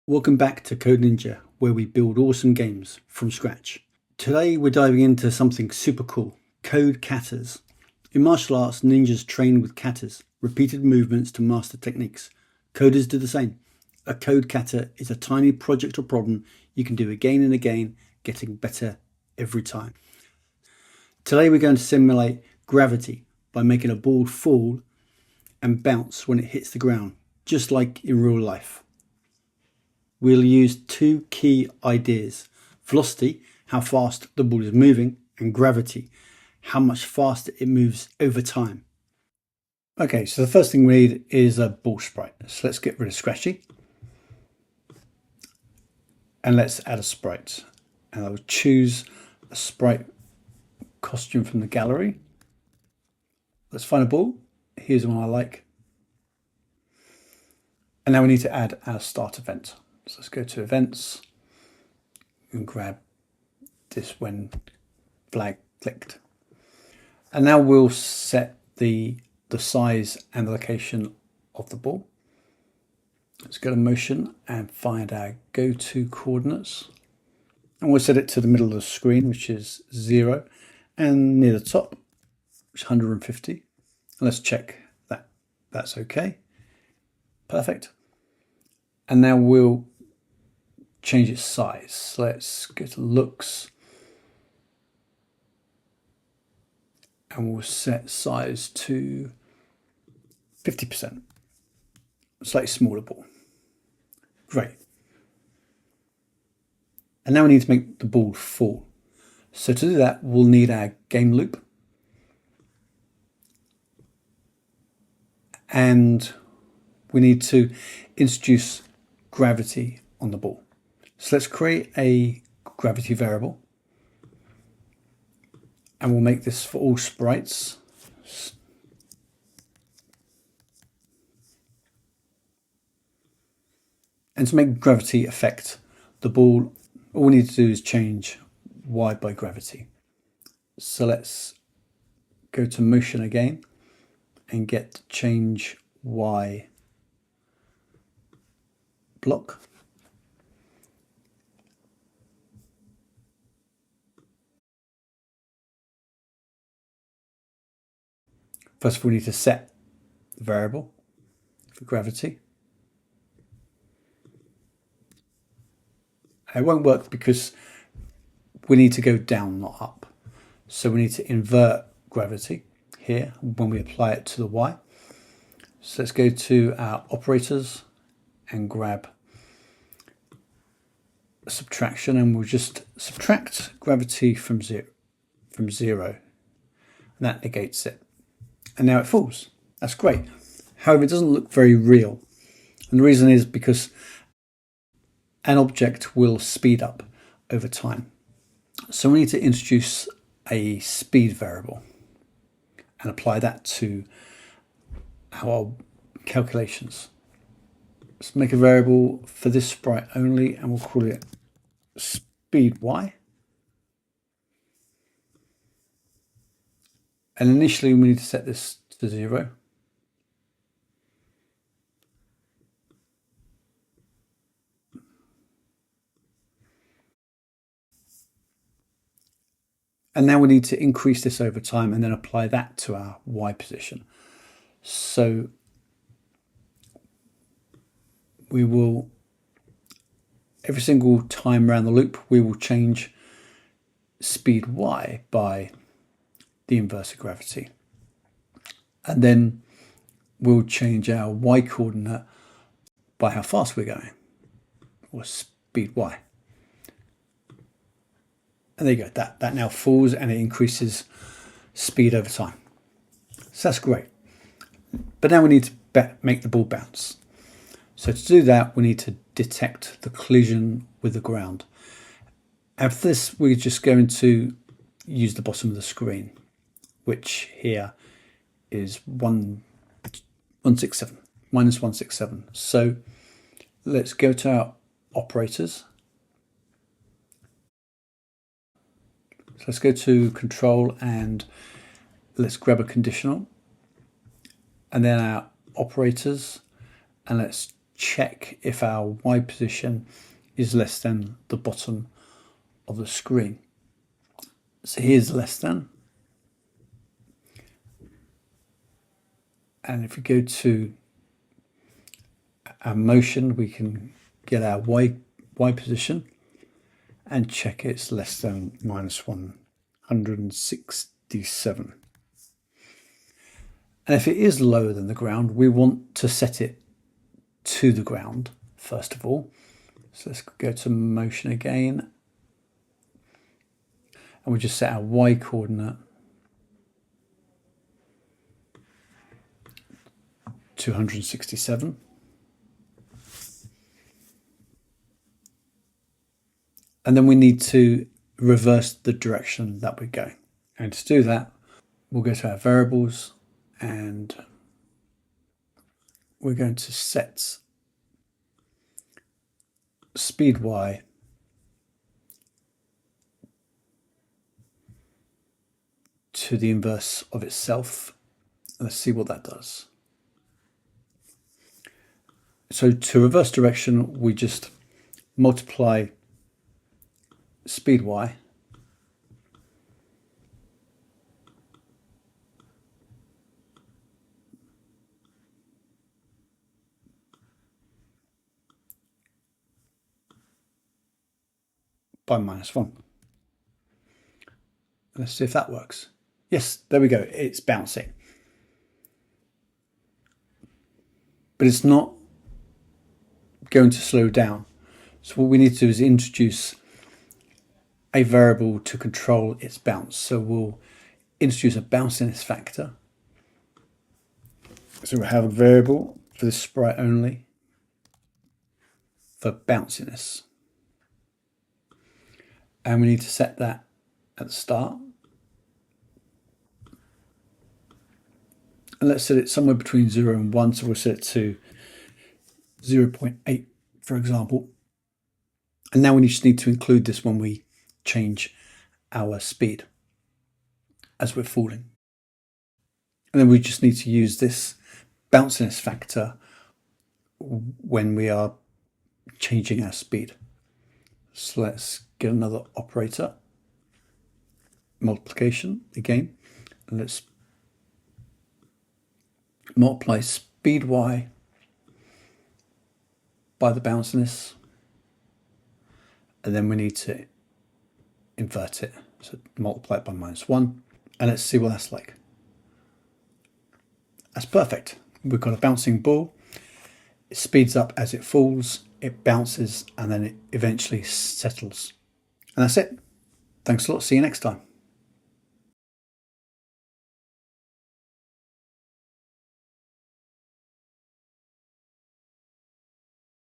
Welcome back to Code Ninja, where we build awesome games from scratch. Today we're diving into something super cool, code katas. In martial arts, ninjas train with katas, repeated movements to master techniques. Coders do the same. A code kata is a tiny project or problem you can do again and again, getting better every time. Today we're going to simulate gravity by making a ball fall and bounce when it hits the ground, just like in real life. We'll use two key ideas: velocity, how fast the ball is moving, and gravity, how much faster it moves over time. Okay, so the first thing we need is a ball sprite. So let's get rid of Scratchy. And let's add a sprite. And I'll choose a sprite costume from the gallery. Let's find a ball. Here's one I like. And now we need to add our start event. So let's go to events and grab this when flag clicked. And now we'll set the size and the location of the ball. Let's go to motion and find our go-to coordinates. And we'll set it to the middle of the screen, which is 0, and near the top, which is 150. And let's check that that's okay. Perfect. And now we'll change its size. So let's go to looks and we'll set size to 50%. Slightly smaller ball. Great. And now we need to make the ball fall. So to do that, we'll need our game loop. And we need to introduce gravity on the ball. So let's create a gravity variable. And we'll make this for all sprites. And to make gravity affect the ball, all we need to do is change y by gravity. So let's go to motion again and get change y block. First of all, we need to set the variable for gravity. It won't work because we need to go down, not up. So we need to invert gravity here when we apply it to the y. So let's go to our operators and grab a subtraction, and we'll just subtract gravity from zero. And that negates it. And now it falls. That's great. However, it doesn't look very real. And the reason is because an object will speed up over time. So we need to introduce a speed variable and apply that to our calculations. Let's make a variable for this sprite only, and we'll call it speed y. And initially we need to set this to 0. And now we need to increase this over time and then apply that to our y position. So we will, every single time around the loop, we will change speed y by the inverse of gravity. And then we'll change our y coordinate by how fast we're going, or speed y. And there you go, that now falls and it increases speed over time. So that's great. But now we need to make the ball bounce. So to do that, we need to detect the collision with the ground. And for this, we're just going to use the bottom of the screen, which here is 167, minus 167. So let's go to our operators. So let's go to control and let's grab a conditional, and then our operators, and let's check if our Y position is less than the bottom of the screen. So here's less than. And if we go to our motion, we can get our Y position and check it's less than minus 167. And if it is lower than the ground, we want to set it to the ground first of all. So let's go to motion again. And we just set our Y coordinate to 167. And then we need to reverse the direction that we're going. And to do that, we'll go to our variables and we're going to set speed Y to the inverse of itself. Let's see what that does. So to reverse direction, we just multiply speed Y by -1. Let's see if that works. Yes, there we go. It's bouncing. But it's not going to slow down. So what we need to do is introduce a variable to control its bounce. So we'll introduce a bounciness factor. So we'll have a variable for this sprite only for bounciness. And we need to set that at the start. And let's set it somewhere between 0 and 1. So we'll set it to 0.8, for example. And now we just need to include this when we change our speed as we're falling. And then we just need to use this bounciness factor when we are changing our speed. So let's get another operator, multiplication again, and let's multiply speed Y by the bounciness, and then we need to invert it, so multiply it by -1, and let's see what that's like. That's perfect. We've got a bouncing ball. It speeds up as it falls, it bounces, and then it eventually settles. And that's it. Thanks a lot. See you next time.